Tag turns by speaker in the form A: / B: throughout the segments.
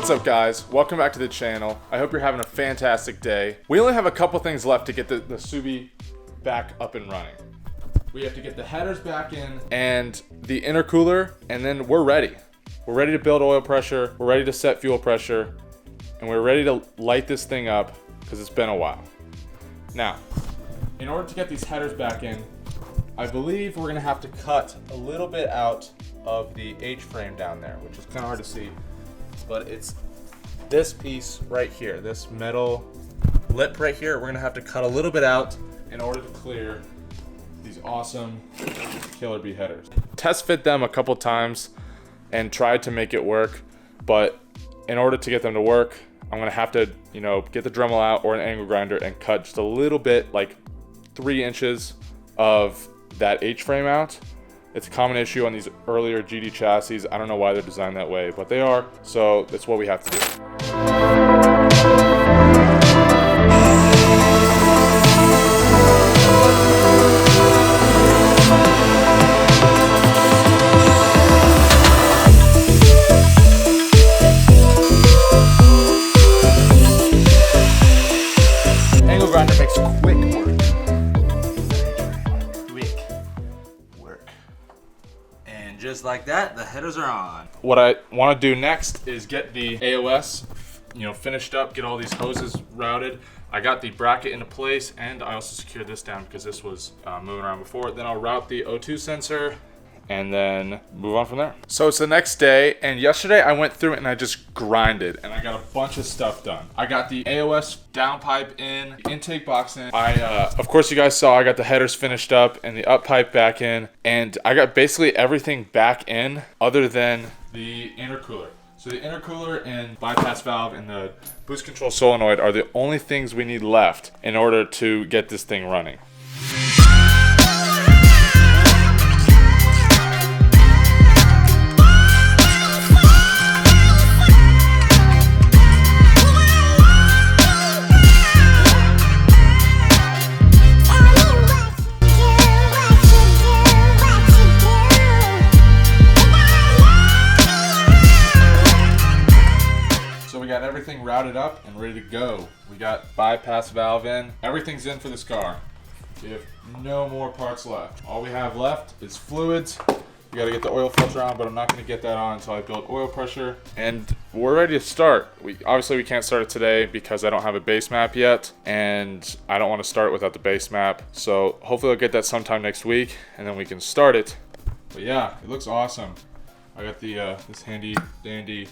A: What's up guys, welcome back to the channel. I hope you're having a fantastic day. We only have a couple things left to get the Subi back up and running. We have to get the headers back in and the intercooler, and then we're ready. We're ready to build oil pressure, we're ready to set fuel pressure, and we're ready to light this thing up because it's been a while. Now, in order to get these headers back in, I believe we're gonna have to cut a little bit out of the H-frame down there, which is kind of hard to see, but it's this piece right here, this metal lip right here. We're gonna have to cut a little bit out in order to clear these awesome Killer Bee headers. Test fit them a couple times and tried to make it work, but in order to get them to work, I'm gonna have to, get the Dremel out or an angle grinder and cut just a little bit, like 3 inches of that H-frame out. It's a common issue on these earlier GD chassis. I don't know why they're designed that way, but they are, so that's what we have to do. Angle grinder makes quick work.
B: And just like that, the headers are on.
A: What I want to do next is get the AOS, finished up, get all these hoses routed. I got the bracket into place, and I also secured this down because this was moving around before. Then I'll route the O2 sensor and then move on from there. So it's the next day, and yesterday I went through it and I just grinded and I got a bunch of stuff done. I got the AOS downpipe in, the intake box in. Of course you guys saw I got the headers finished up and the up pipe back in, and I got basically everything back in other than the intercooler. So the intercooler and bypass valve and the boost control solenoid are the only things we need left in order to get this thing running. Everything routed up and ready to go. We got bypass valve in. Everything's in for this car. We have no more parts left. All we have left is fluids. We got to get the oil filter on, but I'm not going to get that on until I build oil pressure. And we're ready to start. Obviously we can't start it today because I don't have a base map yet, and I don't want to start without the base map. So hopefully I'll get that sometime next week, and then we can start it. But yeah, it looks awesome. I got the this handy dandy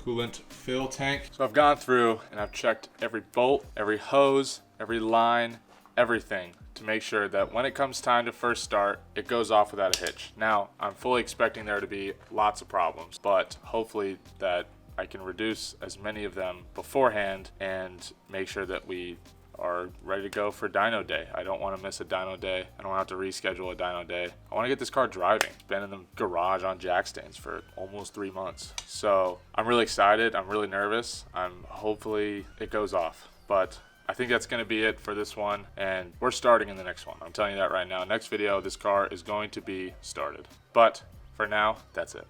A: coolant fill tank. So I've gone through and I've checked every bolt, every hose, every line, everything to make sure that when it comes time to first start, it goes off without a hitch. Now, I'm fully expecting there to be lots of problems, but hopefully that I can reduce as many of them beforehand and make sure that we are ready to go for dyno day. I don't want to miss a dyno day. I don't want to have to reschedule a dyno day. I want to get this car driving. It's been in the garage on jack stands for almost 3 months. So I'm really excited. I'm really nervous. Hopefully it goes off. But I think that's going to be it for this one. And we're starting in the next one. I'm telling you that right now. Next video, this car is going to be started. But for now, that's it.